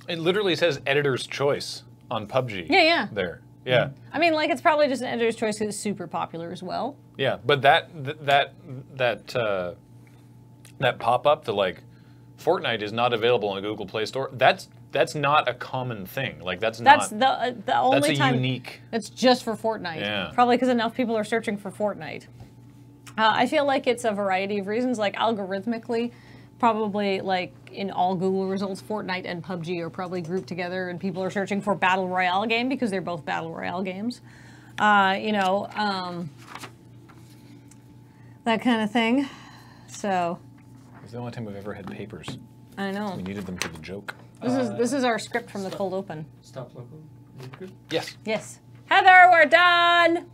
It literally says editor's choice on PUBG. Yeah. There. Yeah. I mean, like, it's probably just an editor's choice because it's super popular as well. Yeah, but that pop-up, the like, Fortnite is not available on Google Play Store. That's not a common thing. Like that's the only that's a time unique. It's just for Fortnite. Yeah. Probably because enough people are searching for Fortnite. I feel like it's a variety of reasons. Like algorithmically, probably like in all Google results, Fortnite and PUBG are probably grouped together, and people are searching for Battle Royale game because they're both Battle Royale games. That kind of thing. So. It's the only time we've ever had papers. I know. We needed them for the joke. This is our script from the cold open. Stop logo. Good? Yes. Yes. Heather, we're done.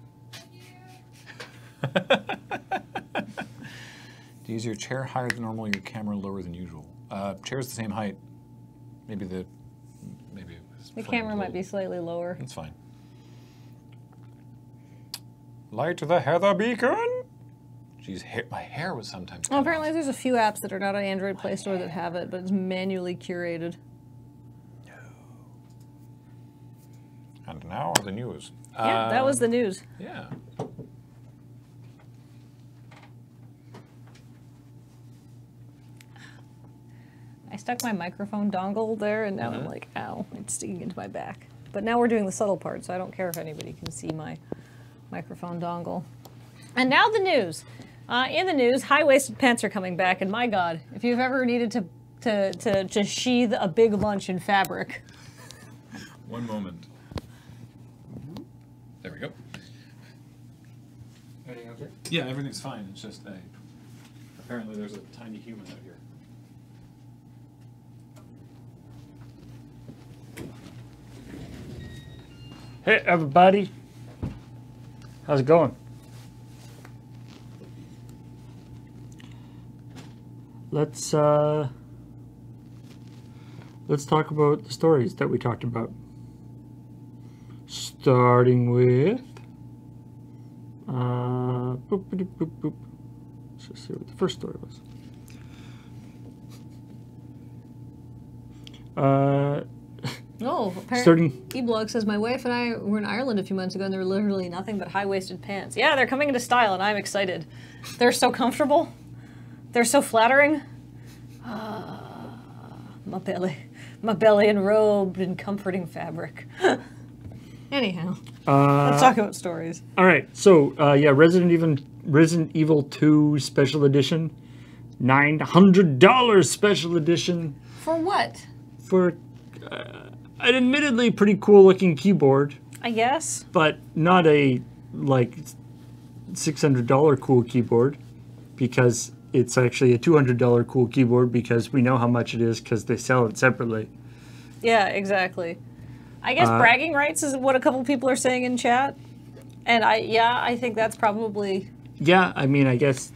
Do you use your chair higher than normal, your camera lower than usual? Chair's the same height. Maybe the camera might be slightly lower. That's fine. Light the Heather beacon. Jeez, my hair was sometimes. Well, apparently there's a few apps that are not on Android Play Store that have it, but it's manually curated. And now the news. Yeah, that was the news. Yeah. I stuck my microphone dongle there, and now I'm like, ow, it's sticking into my back. But now we're doing the subtle part, so I don't care if anybody can see my microphone dongle. And now the news. In the news, high-waisted pants are coming back, and my God, if you've ever needed to sheathe a big lunch in fabric. One moment. There we go. Everything okay? Yeah, everything's fine. It's just apparently there's a tiny human out here. Hey, everybody. How's it going? Let's talk about the stories that we talked about. Starting with boop. Let's just see what the first story was. Oh, apparently eBlog says, my wife and I were in Ireland a few months ago, and there were literally nothing but high-waisted pants. Yeah, they're coming into style, and I'm excited. They're so comfortable. They're so flattering. My belly enrobed in comforting fabric. Anyhow, let's talk about stories. All right, so yeah, Resident Evil 2 Special Edition, $900 Special Edition. For what? For an admittedly pretty cool looking keyboard, I guess, but not a like $600 cool keyboard, because it's actually a $200 cool keyboard, because we know how much it is because they sell it separately. Yeah, exactly. I guess bragging rights is what a couple people are saying in chat, and I think that's probably. Yeah, I mean, I guess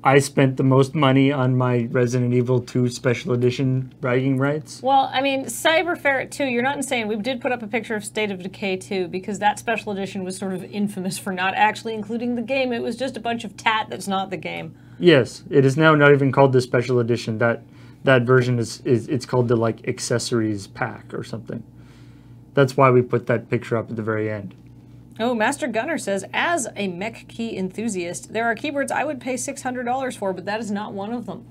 I spent the most money on my Resident Evil 2 Special Edition bragging rights. Well, I mean, Cyber Ferret 2, you're not insane. We did put up a picture of State of Decay 2 because that Special Edition was sort of infamous for not actually including the game. It was just a bunch of tat that's not the game. Yes, it is now not even called the Special Edition. That version it's called the like accessories pack or something. That's why we put that picture up at the very end. Oh, Master Gunner says, as a mech key enthusiast, there are keyboards I would pay $600 for, but that is not one of them.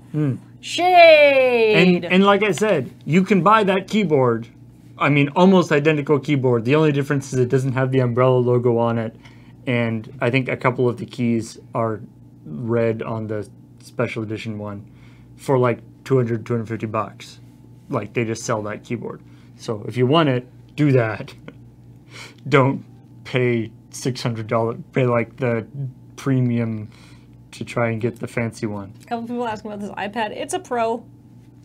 Shade! And like I said, you can buy that keyboard, I mean, almost identical keyboard. The only difference is it doesn't have the umbrella logo on it, and I think a couple of the keys are red on the Special Edition one for like $200, $250. Like, they just sell that keyboard. So if you want it, do that. Don't pay $600, pay like the premium to try and get the fancy one. A couple people asking about this iPad. It's a Pro.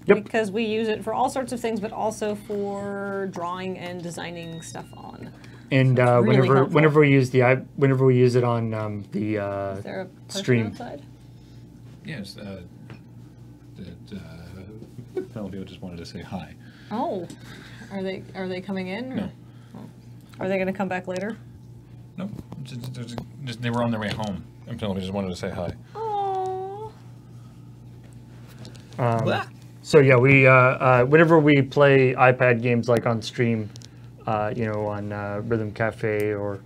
Yep. Because we use it for all sorts of things, but also for drawing and designing stuff on. And so really whenever we use it on the is there a stream. Outside? Yes. Penelope just wanted to say hi. Oh, are they coming in? Or? No. Oh. Are they going to come back later? No, they were on their way home, and Penelope just wanted to say hi. Aww. So yeah, we whenever we play iPad games like on stream, you know, on Rhythm Cafe or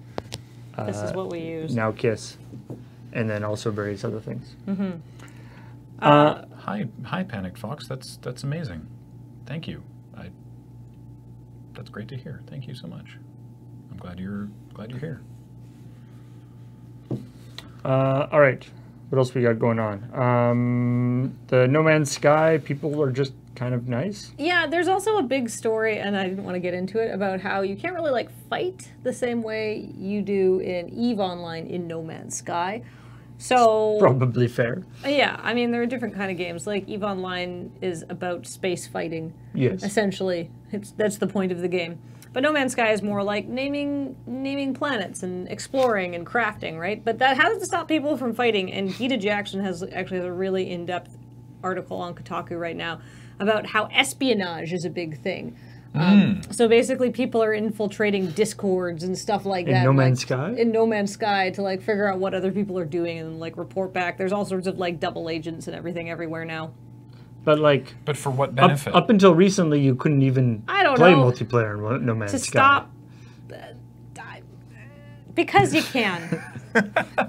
This is what we use. Now Kiss, and then also various other things. Hi, Panicked Fox. That's amazing. Thank you. That's great to hear. Thank you so much. I'm glad you're here. All right, what else we got going on? The No Man's Sky people are just kind of nice. Yeah, there's also a big story, and I didn't want to get into it, about how you can't really like fight the same way you do in EVE Online in No Man's Sky. So Probably fair. yeah, I mean there are different kind of games. Like EVE Online is about space fighting. Yes. Essentially, that's the point of the game. But No Man's Sky is more like naming planets and exploring and crafting, right? But that hasn't stopped people from fighting. And Gita Jackson actually has a really in-depth article on Kotaku right now about how espionage is a big thing. So basically, people are infiltrating discords and stuff like that. In No Man's Sky? In No Man's Sky to like figure out what other people are doing and like report back. There's all sorts of like double agents and everything everywhere now. But like, But for what benefit? up until recently, you couldn't even I don't play know. multiplayer in No Man's To Sky. stop. Because you can.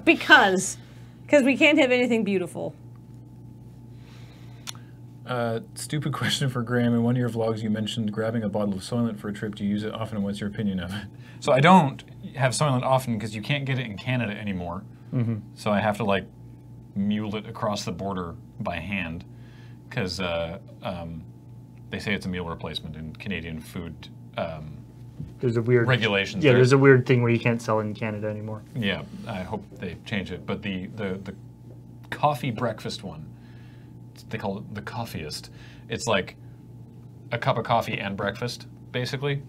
Because we can't have anything beautiful. Stupid question for Graham. In one of your vlogs, you mentioned grabbing a bottle of Soylent for a trip. Do you use it often, and what's your opinion of it? So I don't have Soylent often because you can't get it in Canada anymore. So I have to like mule it across the border by hand because they say it's a meal replacement in Canadian food There's a weird regulations. Yeah, There- there's a weird thing where you can't sell it in Canada anymore. Yeah, I hope they change it. But the coffee breakfast one, they call it the coffeeist. It's like a cup of coffee and breakfast, basically.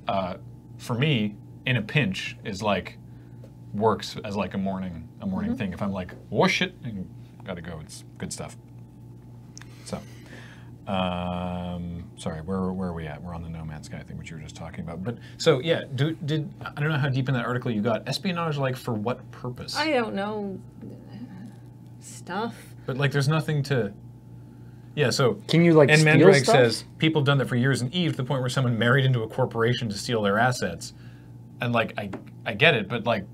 For me, in a pinch, is like works as like a morning thing. If I'm like, whoosh it, and gotta go. It's good stuff. So, sorry, where are we at? We're on the No Man's Sky thing, which you were just talking about. But so yeah, did I don't know how deep in that article you got espionage, like for what purpose? I don't know. Stuff. But like, there's nothing to. Yeah, so Can you like and steal Mandrake stuff? says people have done that for years in EVE to the point where someone married into a corporation to steal their assets, and like I get it, but like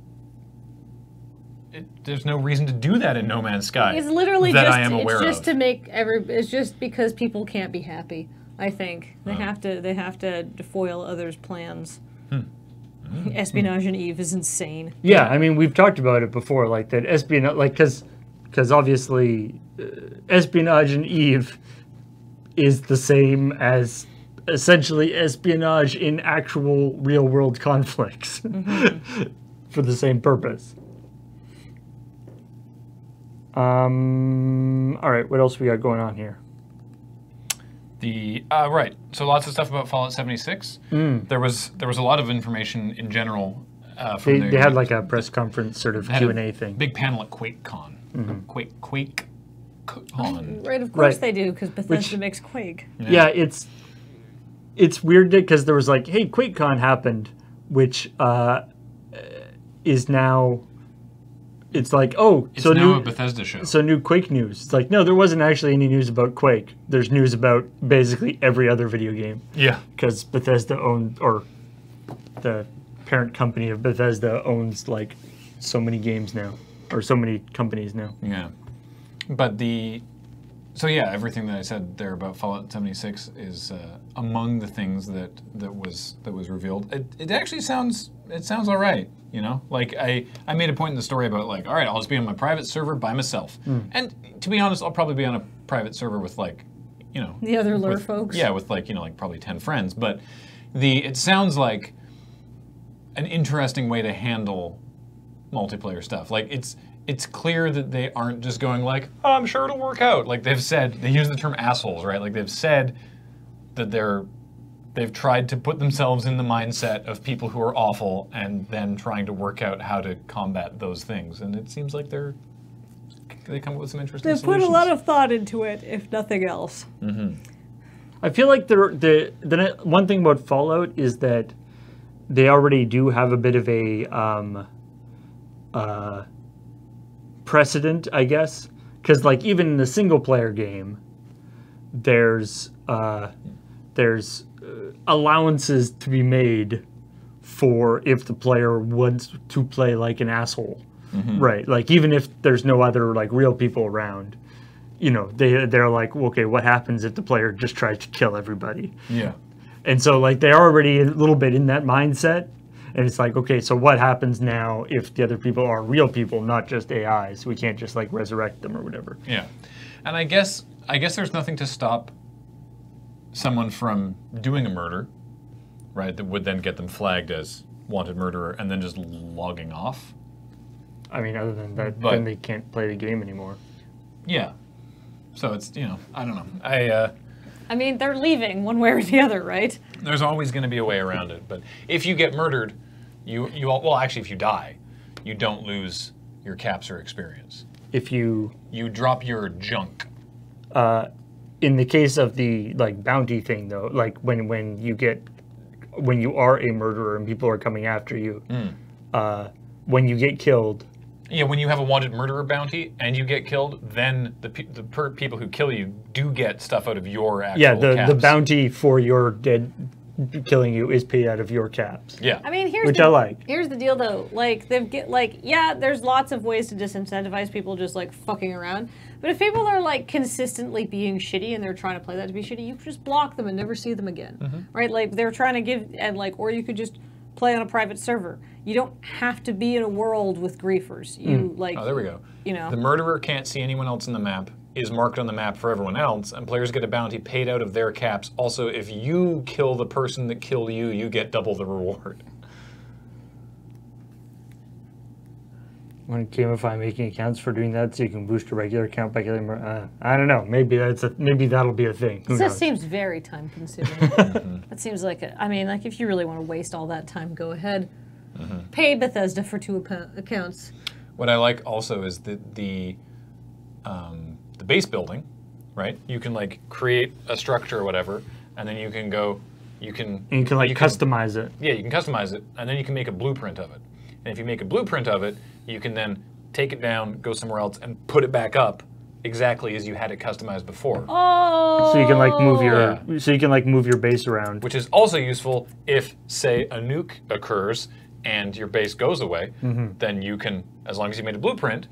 there's no reason to do that in No Man's Sky. It's literally that just I am aware it's just of. to make it's just because people can't be happy. I think they have to foil others' plans. Espionage in EVE is insane. Yeah, I mean we've talked about it before, like that espionage, like because obviously espionage in EVE is the same as essentially espionage in actual real world conflicts for the same purpose. All right, what else we got going on here? The right, so lots of stuff about Fallout 76. There was a lot of information in general. From They had like a press conference sort of they had Q&A thing. Big panel at QuakeCon. QuakeCon. Right, of course Right. they do, because Bethesda makes Quake. Yeah, it's weird because there was like, hey, QuakeCon happened, which is now. It's like, oh, It's so now new a Bethesda show. so new Quake news. It's like, no, there wasn't actually any news about Quake. There's news about basically every other video game yeah. because Bethesda owns, or the parent company of Bethesda owns like so many games now, or so many companies now. Yeah, but so yeah, everything that I said there about Fallout 76 is among the things that was revealed. It actually sounds all right, you know. Like I made a point in the story about like, all right, I'll just be on my private server by myself, and to be honest, I'll probably be on a private server with like, you know, The other lure with- folks. Yeah, with like, you know, like probably 10 friends, but it sounds like an interesting way to handle multiplayer stuff. Like it's clear that they aren't just going like, oh, I'm sure it'll work out. Like they've said, they use the term assholes, right? Like they've said that they've tried to put themselves in the mindset of people who are awful and then trying to work out how to combat those things. And it seems like they come up with some interesting They solutions. put a lot of thought into it, if nothing else. I feel like the one thing about Fallout is that they already do have a bit of a precedent, I guess, because like even in the single player game, there's allowances to be made for if the player wants to play like an asshole, right? Like even if there's no other like real people around, you know, they're like, okay, what happens if the player just tries to kill everybody? Yeah. And so like they're already a little bit in that mindset, and it's like, okay, so what happens now if the other people are real people, not just AIs? We can't just like resurrect them or whatever. Yeah, and I guess there's nothing to stop someone from doing a murder, right? That would then get them flagged as wanted murderer and then just logging off. I mean, other than that, then they can't play the game anymore. Yeah. So it's, you know, I don't know. I mean, they're leaving one way or the other, right? There's always going to be a way around it. But if you get murdered, well, actually, if you die, you don't lose your caps or experience. If you drop your junk. in the case of the like bounty thing, though, like when you are a murderer and people are coming after you, when you get killed. Yeah, when you have a wanted murderer bounty and you get killed, then the people who kill you do get stuff out of your actual caps. The bounty for your dead killing you is paid out of your caps. Yeah. I mean, Which I like. Here's the deal, though. Like, there's lots of ways to disincentivize people just, like, fucking around. But if people are, like, consistently being shitty and they're trying to play that to be shitty, you can just block them and never see them again. Right? Like, they're trying to give, and, like, or you could just play on a private server. You don't have to be in a world with griefers. You, like... Oh, there we go. You know. The murderer can't see anyone else in the map, is marked on the map for everyone else, and players get a bounty paid out of their caps. Also, if you kill the person that killed you, you get double the reward. When Gamify making accounts for doing that, so you can boost a regular account by killing. I don't know. Maybe that'll be a thing. Who knows? This seems very time consuming. That seems like I mean, like if you really want to waste all that time, go ahead. Pay Bethesda for 2 accounts. What I like also is that the base building, right? You can like create a structure or whatever, and then you can customize it. Yeah, you can customize it, and then you can make a blueprint of it. And if you make a blueprint of it, you can then take it down, go somewhere else, and put it back up exactly as you had it customized before. Oh. So you can like move your base around. Which is also useful if, say, a nuke occurs and your base goes away. Then you can, as long as you made a blueprint,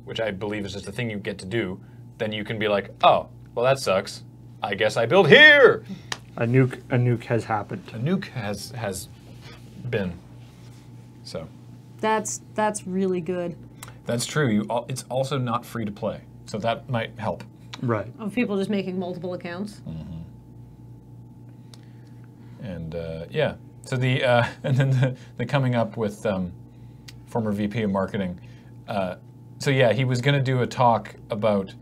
which I believe is just a thing you get to do, then you can be like, oh, well that sucks. I guess I build here. A nuke has happened. A nuke has been. So. That's really good. That's true. It's also not free to play, so that might help. Right. Of people just making multiple accounts. And yeah, so the and then the coming up with former VP of marketing. So yeah, he was going to do a talk about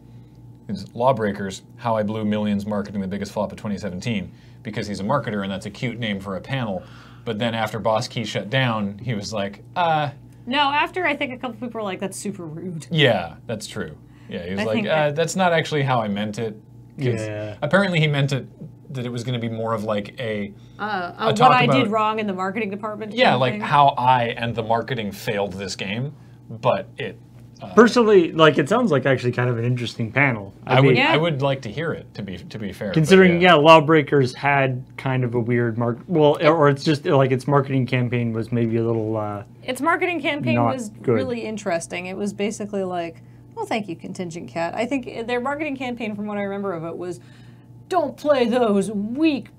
Lawbreakers, how I blew millions marketing the biggest flop of 2017, because he's a marketer and that's a cute name for a panel. But then after Boss Key shut down, he was like, No, after I think a couple people were like, that's super rude. Yeah, that's true. Yeah, he was like, that's not actually how I meant it. Yeah. Apparently he meant it that it was going to be more of like a what I did wrong in the marketing department. Yeah, like how I and the marketing failed this game, but it... Personally, like it sounds like actually kind of an interesting panel. I would like to hear it, to be fair. Considering, Lawbreakers had kind of a weird or it's just like its marketing campaign was maybe a little... its marketing campaign was good. really interesting. It was basically like, well, thank you, Contingent Cat. I think their marketing campaign, from what I remember of it, was, don't play those weak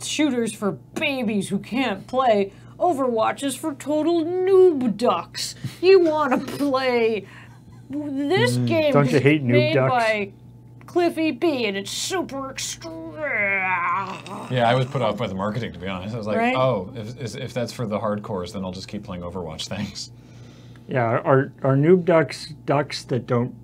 shooters for babies who can't play. Overwatch is for total noob ducks. You want to play this game? Don't you hate noob made ducks? By Cliffy B, and it's super extreme. Yeah, I was put off by the marketing, to be honest. I was like, right? oh, if that's for the hardcores, then I'll just keep playing Overwatch. Thanks. Yeah, are noob ducks that don't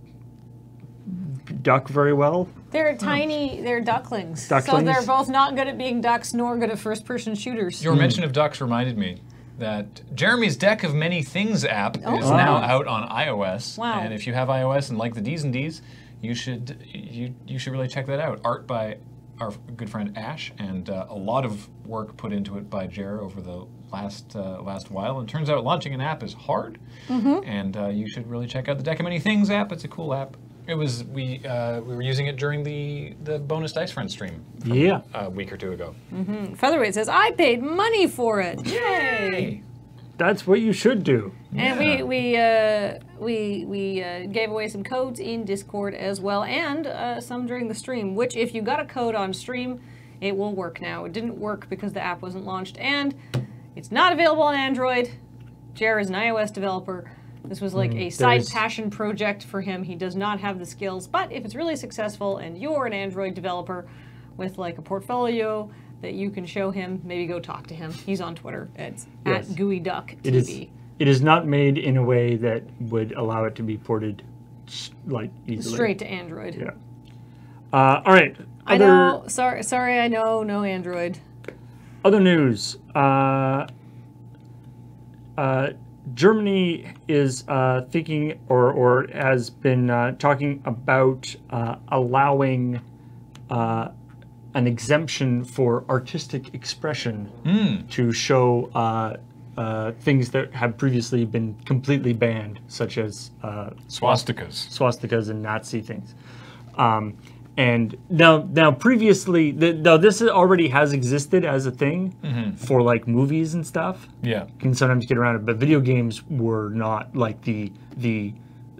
duck very well? They're tiny, they're ducklings. So Ducklings? they're both not good at being ducks nor good at first-person shooters. Your mention of ducks reminded me that Jeremy's Deck of Many Things app is now out on iOS. Wow. And if you have iOS and like the Ds and Ds, you should really check that out. Art by our good friend Ash, and a lot of work put into it by Jer over the last while. And it turns out launching an app is hard, and you should really check out the Deck of Many Things app. It's a cool app. It was we were using it during the bonus Dice Friends stream from Yeah. a week or two ago. Featherweight says, I paid money for it. Yay! That's what you should do. And we gave away some codes in Discord as well, and some during the stream, which if you got a code on stream, it will work now. It didn't work because the app wasn't launched, and it's not available on Android. Jer is an iOS developer. This was like a side passion project for him. He does not have the skills, but if it's really successful and you're an Android developer with like a portfolio that you can show him, maybe go talk to him. He's on Twitter. It's at GUIDuckTV. It is not made in a way that would allow it to be ported like easily. Straight to Android. Yeah. All right. I know. Sorry. I know. No Android. Other news. Germany is thinking or has been talking about allowing an exemption for artistic expression to show things that have previously been completely banned, such as swastikas and Nazi things. And now previously, this already has existed as a thing for like movies and stuff. Yeah, you can sometimes get around it, but video games were not like the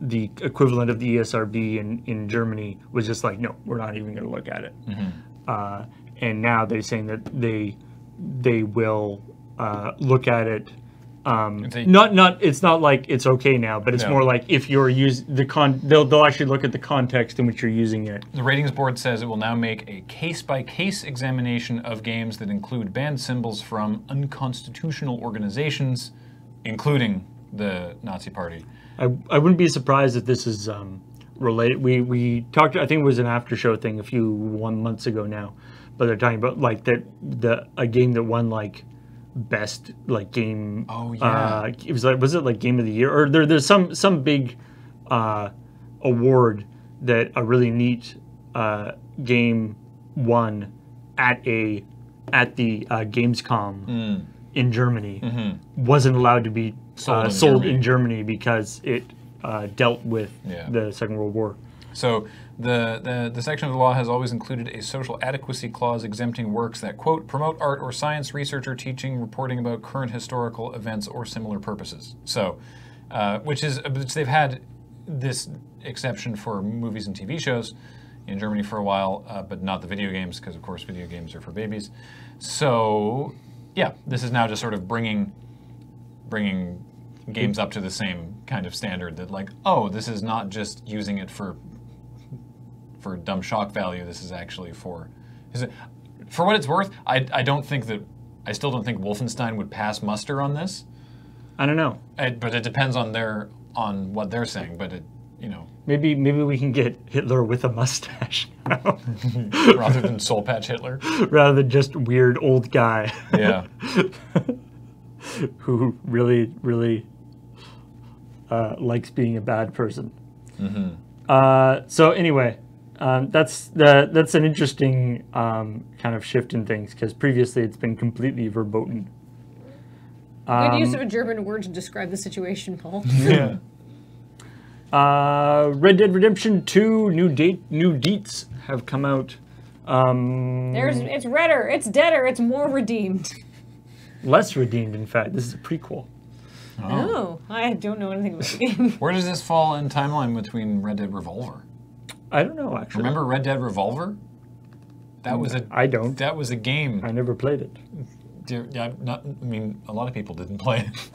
equivalent of the ESRB in Germany was just like, no, we're not even going to look at it. And now they're saying that they will look at it. It's not like it's okay now, but it's more like if you're they'll actually look at the context in which you're using it. The ratings board says it will now make a case-by-case examination of games that include banned symbols from unconstitutional organizations, including the Nazi Party. I wouldn't be surprised if this is related. We talked, I think it was an Aftershow thing a few months ago now, but they're talking about like a game that won like best like game. Oh yeah. It was it like game of the year, or there's some big award that a really neat game won at the Gamescom in Germany. Wasn't allowed to be sold in Germany because it dealt with the Second World War. So the section of the law has always included a social adequacy clause exempting works that, quote, promote art or science, research or teaching, reporting about current historical events or similar purposes. So, which they've had this exception for movies and TV shows in Germany for a while, but not the video games, because of course video games are for babies. So, yeah, this is now just sort of bringing games up to the same kind of standard that, like, oh, this is not just using it for dumb shock value. This is actually for what it's worth. I still don't think Wolfenstein would pass muster on this. I don't know, but it depends on what they're saying. But maybe we can get Hitler with a mustache now. Rather than Soul Patch Hitler, rather than just weird old guy. Yeah. Who really likes being a bad person. So anyway, that's an interesting kind of shift in things, because previously it's been completely verboten. Good use of a German word to describe the situation, Paul. Yeah. Red Dead Redemption 2 new deets have come out. It's redder, it's deader, it's more redeemed. Less redeemed, in fact. This is a prequel. Oh, I don't know anything about the game. Where does this fall in timeline between Red Dead Revolver? I don't know, actually. Remember Red Dead Revolver? I don't. That was a game. I never played it. A lot of people didn't play it.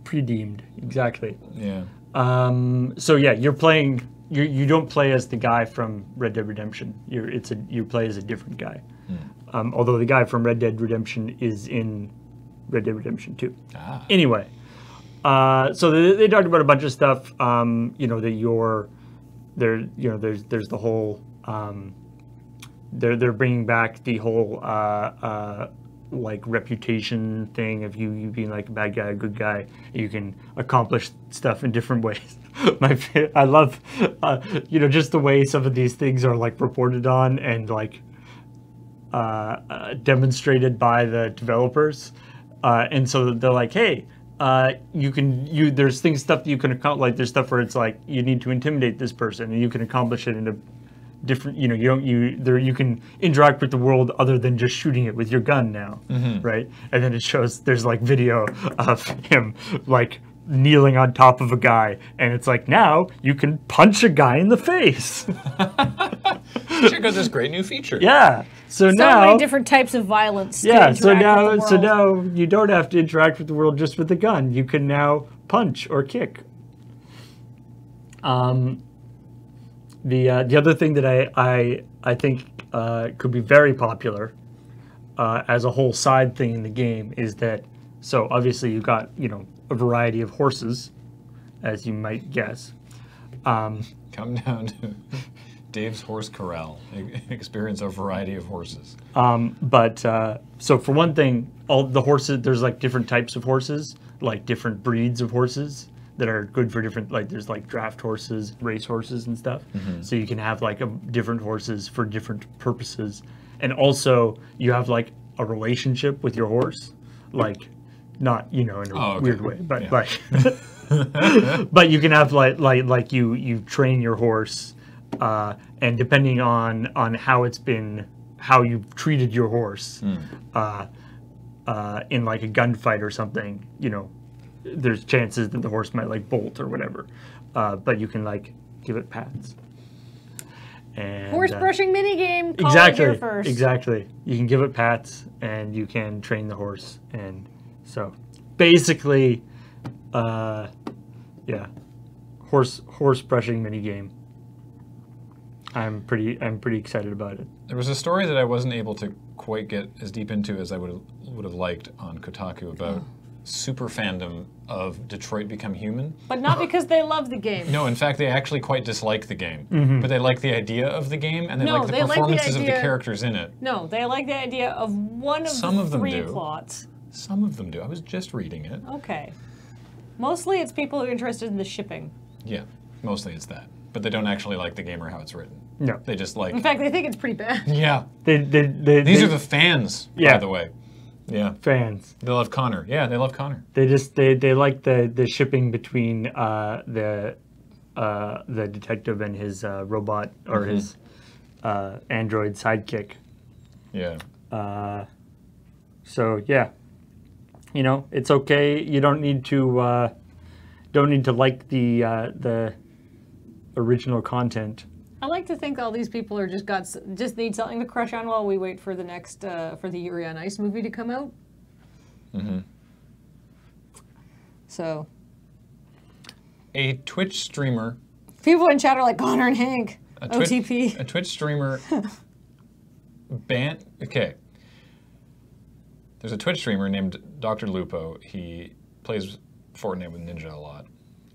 Pre-deemed, exactly. Yeah. So yeah, you're playing. You don't play as the guy from Red Dead Redemption. You play as a different guy. Although the guy from Red Dead Redemption is in Red Dead Redemption 2. Anyway, so they talked about a bunch of stuff. There's the whole. They're bringing back the whole like reputation thing of you being like a bad guy, a good guy. You can accomplish stuff in different ways. I love just the way some of these things are like reported on and like demonstrated by the developers, and so they're like, hey, there's stuff that you can accomplish. Like there's stuff where it's like you need to intimidate this person, and you can accomplish it in a different. You can interact with the world other than just shooting it with your gun now, right? And then it shows there's like video of him like kneeling on top of a guy, and it's like now you can punch a guy in the face. Check out this great new feature. Yeah. So now many different types of violence. to yeah. interact So with the now world. you don't have to interact with the world just with a gun. You can now punch or kick. The other thing that I think could be very popular as a whole side thing in the game is that, so obviously you got a variety of horses, as you might guess. Come down to Dave's Horse Corral. Experience a variety of horses. So for one thing, all the horses, there's like different types of horses, like different breeds of horses that are good for different, like there's like draft horses, race horses and stuff. So you can have like different horses for different purposes. And also you have like a relationship with your horse, like not, in a weird way, but like, but you can have like you train your horse, and depending on how you've treated your horse, in like a gunfight or something, there's chances that the horse might like bolt or whatever, but you can like give it pats. And, Horse brushing minigame. Call exactly. it here first. Exactly. You can give it pats, and you can train the horse, and so basically, horse brushing minigame. I'm pretty excited about it. There was a story that I wasn't able to quite get as deep into as I would have liked on Kotaku about super fandom of Detroit Become Human. But not because they love the game. No, in fact, they actually quite dislike the game. But they like the idea of the game, and they like the performances of the characters in it. No, they like the idea of one of Some the of them three do. plots. Some of them do. I was just reading it. Okay. Mostly it's people who are interested in the shipping. Yeah, mostly it's that. But they don't actually like the game or how it's written. No. They just like... In fact, they think it's pretty bad. Yeah. These are the fans, by the way. Yeah. Fans. They love Connor. Yeah, they love Connor. They like the shipping between the detective and his robot or his android sidekick. Yeah. So yeah, it's okay. You don't need to like the original content. I like to think all these people are just need something to crush on while we wait for the next for the Yuri on Ice movie to come out. So. A Twitch streamer. People in chat are like Connor and Hank. OTP. A Twitch streamer Okay. There's a Twitch streamer named Dr. Lupo. He plays Fortnite with Ninja a lot.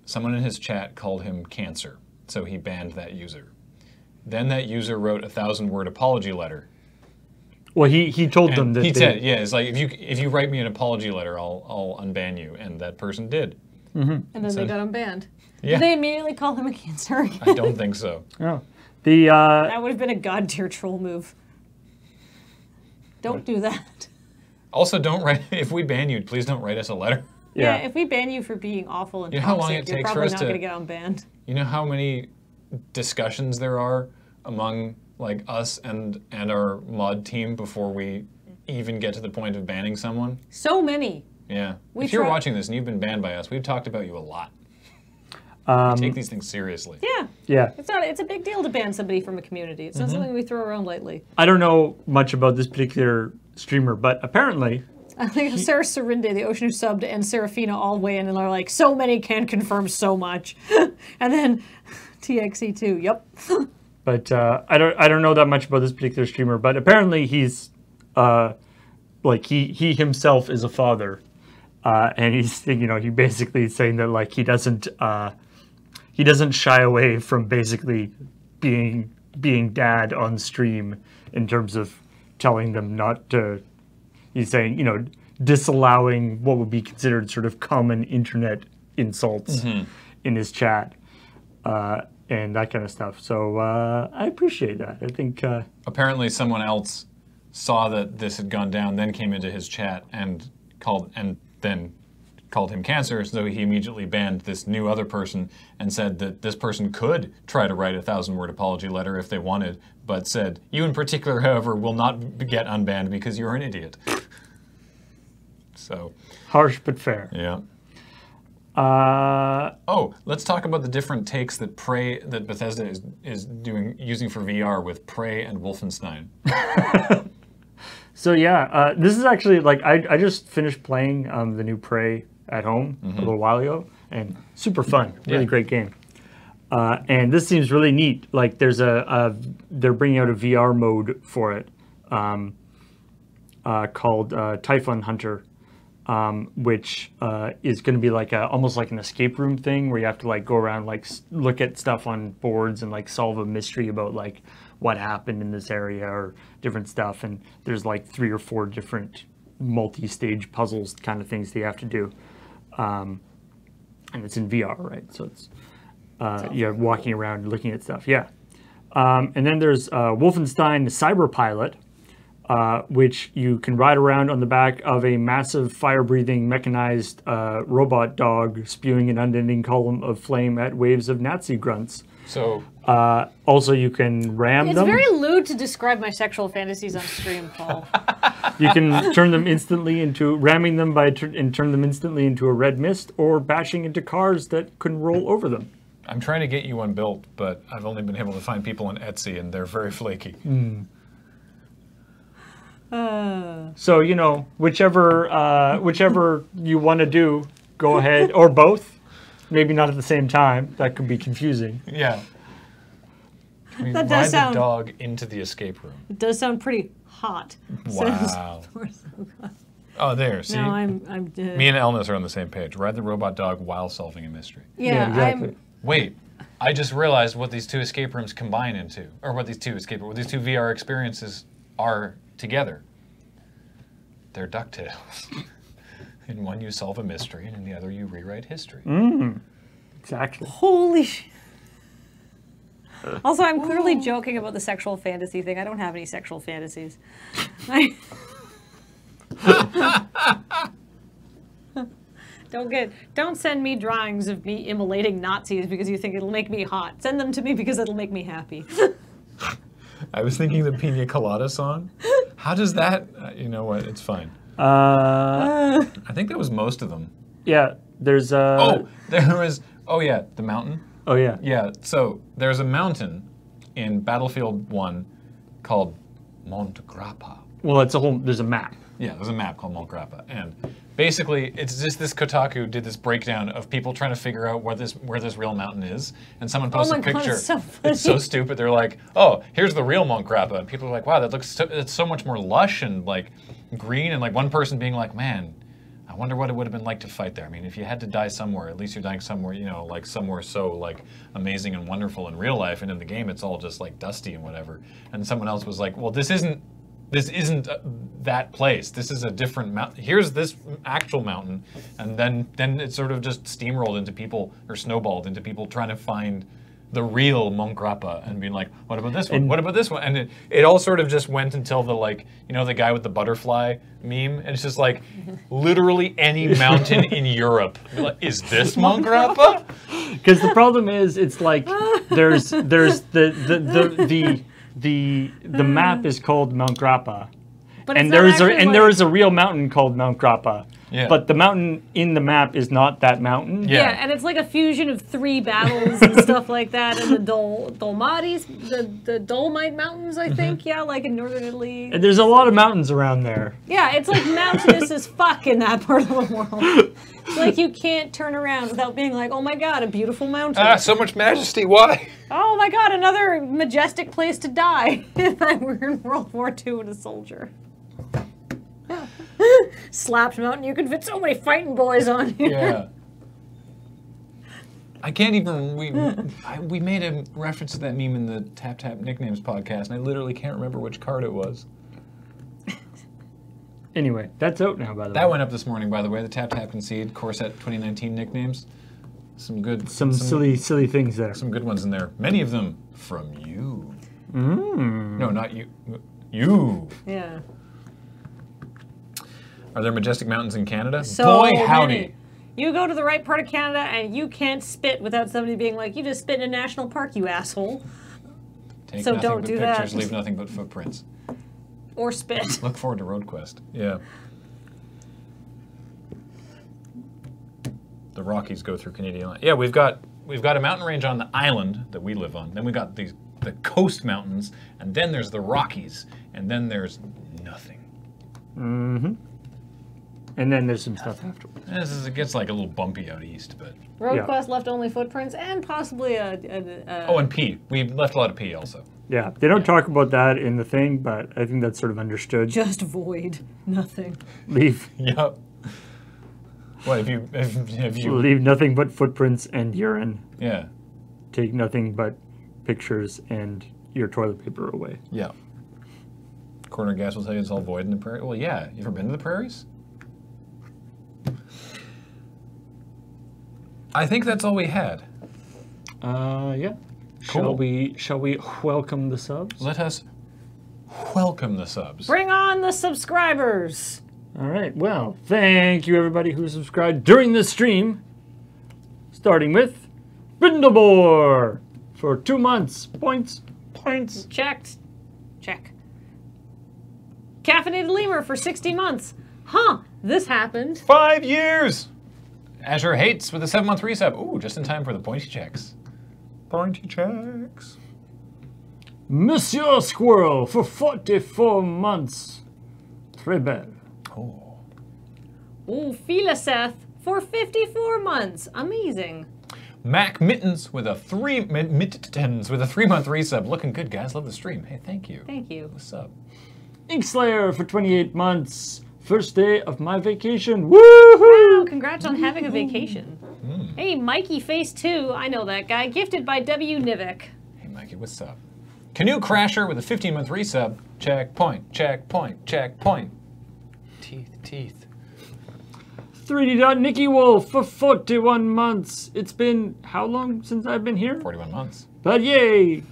Someone in his chat called him Cancer, so he banned that user. Then that user wrote a 1,000-word apology letter. Well, he told them that he said, yeah, it's like if you write me an apology letter, I'll unban you, and that person did. And then they got him banned. Yeah. Did they immediately call him a Cancer again? I don't think so. Oh. That would have been a god tier troll move. Don't do that. Also, don't write. If we ban you, please don't write us a letter. Yeah, if we ban you for being awful and You know how long toxic, it you're takes for probably us not to- going to get unbanned. You know how many discussions there are among like us and our mod team before we even get to the point of banning someone? So many. Yeah. We If you're try- watching this and you've been banned by us, we've talked about you a lot. We take these things seriously. Yeah. Yeah. It's a big deal to ban somebody from a community. It's not something we throw around lightly. I don't know much about this particular streamer, but apparently I think Sarah Serinde, the Ocean Who subbed, and Serafina all weigh in and are like, so many can confirm so much. And then TXE2, yep. But I don't know that much about this particular streamer, but apparently he's like he himself is a father, and he's he basically is saying that like he doesn't shy away from basically being dad on stream in terms of telling them not to. He's saying disallowing what would be considered sort of common internet insults in his chat. And that kind of stuff. So I appreciate that. I think Apparently someone else saw that this had gone down, then came into his chat and called and then called him cancer, so he immediately banned this new other person and said that this person could try to write a 1,000-word apology letter if they wanted, but said, you in particular, however, will not get unbanned because you're an idiot. So harsh but fair. yeah. Oh, let's talk about the different takes that Bethesda is using for VR with Prey and Wolfenstein. So yeah, this is actually like I just finished playing the new Prey at home a little while ago, and super fun, really great game. And this seems really neat. Like there's they're bringing out a VR mode for it called Typhon Hunter, which is going to be like almost like an escape room thing where you have to like go around, like look at stuff on boards and like solve a mystery about like what happened in this area or different stuff. And there's like 3 or 4 different multi-stage puzzles kind of things that you have to do. And it's in VR, right? So it's you're walking around looking at stuff. Yeah. And then there's Wolfenstein Cyber Pilot, which you can ride around on the back of a massive fire-breathing mechanized robot dog spewing an unending column of flame at waves of Nazi grunts. So also you can ram them. It's very lewd to describe my sexual fantasies on stream, Paul. You can turn them instantly into ramming them and turn them instantly into a red mist, or bashing into cars that can roll over them. I'm trying to get you one built, but I've only been able to find people on Etsy, and they're very flaky. So you know, whichever you want to do, go ahead, or both. Maybe not at the same time. That could be confusing. Yeah. I mean, That does ride sound- the dog into the escape room. It does sound pretty hot. Wow. Oh, there. See? No, I'm Me and Elnis are on the same page. Ride the robot dog while solving a mystery. yeah, exactly. Wait, I just realized what these 2 escape rooms combine into, or what these 2 VR experiences are together. They're DuckTales. In one you solve a mystery, and in the other you rewrite history. Exactly. Holy shit. Also, I'm clearly joking about the sexual fantasy thing. I don't have any sexual fantasies. Don't send me drawings of me immolating Nazis because you think it'll make me hot. Send them to me because it'll make me happy. I was thinking the Pina Colada song. How does that? You know what? It's fine. I think that was most of them. Yeah, there's Oh, there was. Oh yeah, the mountain. Oh yeah. Yeah. So there's a mountain in Battlefield 1 called Mont Grappa. Well, there's a map. Yeah, there's a map called Mont Grappa, and basically it's just this Kotaku did this breakdown of people trying to figure out where this real mountain is, and someone posted a God, picture. it's so funny. It's so stupid. They're like, "Oh, here's the real Mont Grappa," and people are like, "Wow, that looks it's so much more lush and like green." And like one person being like, "Man, I wonder what it would have been like to fight there. I mean, if you had to die somewhere, at least you're dying somewhere, you know, like somewhere so like amazing and wonderful in real life, and in the game it's all just like dusty and whatever." And someone else was like, "Well, this isn't that place. This is a different mountain. Here's this actual mountain," and then it sort of just steamrolled into people, or snowballed into people trying to find the real Mont Grappa and being like, "What about this one? What about this one?" And it all sort of just went until the, like, you know, the guy with the butterfly meme, and it's just like literally any mountain in Europe. Like, is this Mont Grappa? Because the problem is, it's like there's the map is called Mount Grappa, But and it's not actually there is a real mountain called Mount Grappa. Yeah. But the mountain in the map is not that mountain. Yeah. Yeah, and it's like a fusion of 3 battles and stuff like that, and the Dolmatis, the Dolomite Mountains, I think, yeah, like in northern Italy. And there's a lot of mountains around there. Yeah, it's like mountainous as fuck in that part of the world. It's like you can't turn around without being like, oh my god, a beautiful mountain. Ah, so much majesty. Why? Oh my god, another majestic place to die if I were in World War II and a soldier. Slapped mountain, you can fit so many fighting boys on here. Yeah. I can't even. We made a reference to that meme in the Tap Tap Nicknames podcast, and I literally can't remember which card it was. Anyway, that's out now, by the way. That went up this morning, by the way. The Tap Tap Concede Corset 2019 nicknames. Some silly things there. Some good ones in there. Many of them from you. No, not you. You. Yeah. Are there majestic mountains in Canada? So Boy, howdy. many. You go to the right part of Canada and you can't spit without somebody being like, you just spit in a national park, you asshole. Take So nothing don't but do pictures, that. leave nothing but footprints. Or spit. Look forward to Road Quest. Yeah. The Rockies go through Canadian line. Yeah, we've got a mountain range on the island that we live on. Then we got the coast mountains, and then there's the Rockies, and then there's nothing. Mm-hmm. And then there's some stuff afterwards. It gets like a little bumpy out east, but Road Yeah. Quest left only footprints and possibly oh, and pee. We left a lot of pee also. Yeah, they don't talk about that in the thing, but I think that's sort of understood. just void. Nothing. Leave Yep. What have you? leave nothing but footprints and urine. Yeah. Take nothing but pictures and your toilet paper away. Yeah. Corner gas will tell you it's all void in the prairie. Well, yeah. You ever been to the prairies? I think that's all we had. Yeah. Cool. Shall we welcome the subs? Let us welcome the subs. Bring on the subscribers. All right. Well, thank you everybody who subscribed during this stream. Starting with Brindlebore for 2 months. Points. Checked. Check. Caffeinated Lemur for 60 months. Huh, this happened. 5 years! Azure Hates with a 7-month resub. Ooh, just in time for the pointy checks. Pointy checks. Monsieur Squirrel for 44 months. Très belle. Oh. Ooh, Philiseth for 54 months. Amazing. Mac Mittens with a 3-month resub. Looking good, guys. Love the stream. Hey, thank you. Thank you. What's up? Inkslayer for 28 months. First day of my vacation. Woohoo! Wow, congrats on having a vacation. Hey, Mikey Face 2, I know that guy, gifted by W. Nivik. Hey, Mikey, what's up? Canoe Crasher with a 15-month resub. Checkpoint, checkpoint, checkpoint. Teeth. 3D Nicky Wolf for 41 months. It's been how long since I've been here? 41 months. But yay!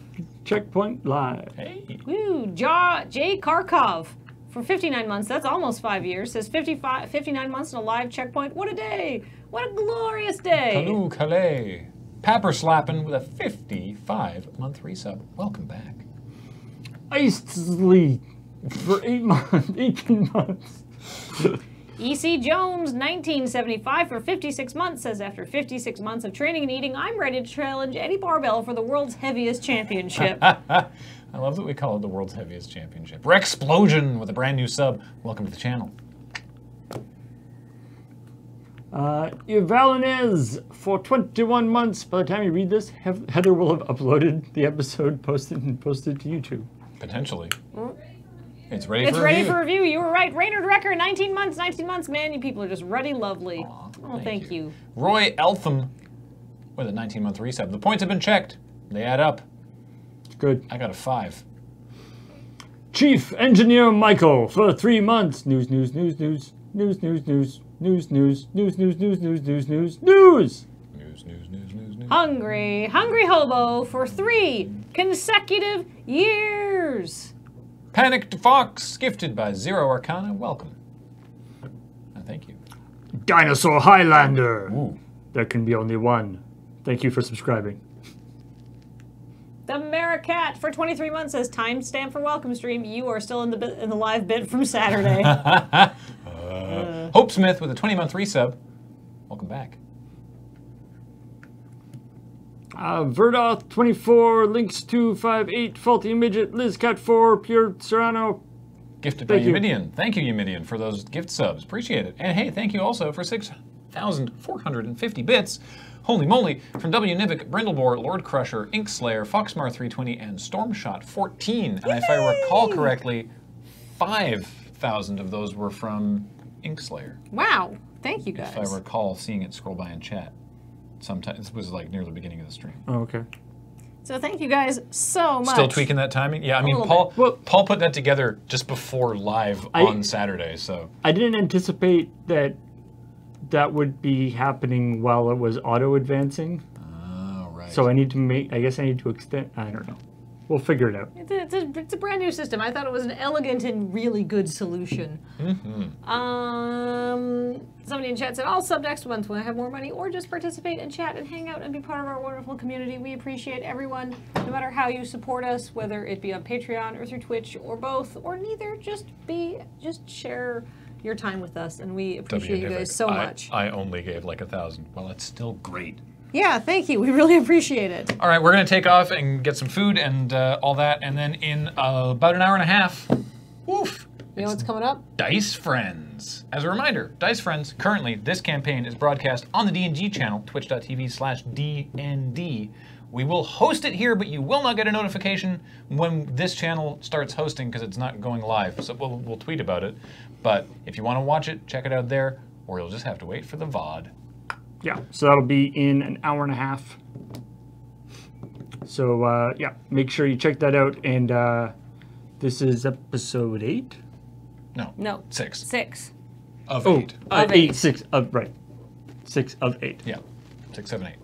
Checkpoint live. Hey. Woo, Jay Karkov for 59 months. That's almost 5 years. Says 59 months in a live checkpoint. What a day! What a glorious day! Canoe Calais. Papper Slappin' with a 55-month resub. Welcome back. Icely for 18 months. E.C. Jones, 1975 for 56 months, says after 56 months of training and eating, I'm ready to challenge Eddie Barbell for the world's heaviest championship. I love that we call it the world's heaviest championship. Rexplosion with a brand new sub. Welcome to the channel. Ivalinez for 21 months. By the time you read this, Heather will have uploaded the episode, posted to YouTube. Potentially. It's ready It's for ready review. for review. You were right. Raynard Recker, 19 months, 19 months. Man, you people are just ruddy lovely. Aw, Thank you. Roy Eltham with a 19-month resub. The points have been checked. They add up. Good. I got a 5. Chief Engineer Michael for 3 months. News. Hungry Hobo for 3 consecutive years. Panicked Fox, gifted by Zero Arcana. Welcome. Thank you. Dinosaur Highlander. Ooh. There can be only one. Thank you for subscribing. The Maricat for 23 months says timestamp for welcome stream. You are still in the live bit from Saturday. Hope Smith with a 20-month resub. Welcome back. Verdoth 24, Links 258, Faulty Midget, LizCat 4, Pure Serrano. Gifted by Thank you. Eumidian. Thank you, Eumidian, for those gift subs. Appreciate it. And hey, thank you also for 6,450 bits. Holy moly, from W. Nivik, Brindlebore, Lord Crusher, Inkslayer, Foxmar 320, and Stormshot 14. And if I recall correctly, 5,000 of those were from Inkslayer. Wow. Thank you guys. If I recall seeing it scroll by in chat. Sometimes this was like near the beginning of the stream. Oh, okay. So thank you guys so much. Still tweaking that timing? Yeah, I mean, little Paul put that together just before live on Saturday, so. I didn't anticipate that would be happening while it was auto advancing. Oh, right. So I need to I guess I need to extend, I don't know. We'll figure it out. It's a brand new system. I thought it was an elegant and really good solution. Somebody in chat said, I'll sub next month when I have more money, or just participate and chat and hang out and be part of our wonderful community. We appreciate everyone, no matter how you support us, whether it be on Patreon or through Twitch or both or neither. Just share your time with us, and we appreciate you guys so much. I only gave like 1,000. Well, that's still great. Yeah, thank you. We really appreciate it. All right, we're going to take off and get some food and all that, and then in about an hour and a half, woof, You know what's coming up? Dice Friends. As a reminder, Dice Friends, currently, this campaign is broadcast on the D&G channel, twitch.tv/DND. We will host it here, but you will not get a notification when this channel starts hosting because it's not going live. So we'll tweet about it. But if you want to watch it, check it out there, or you'll just have to wait for the VOD. Yeah, so that'll be in an hour and a half. So, yeah, make sure you check that out. And this is episode 8? No. 6. 6. Of 8. Of 8. eight. 6 of, right. 6 of 8. Yeah. 6, 7, 8.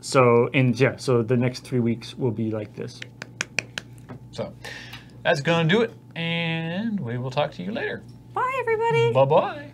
So the next 3 weeks will be like this. So that's going to do it, and we will talk to you later. Bye, everybody. Bye-bye.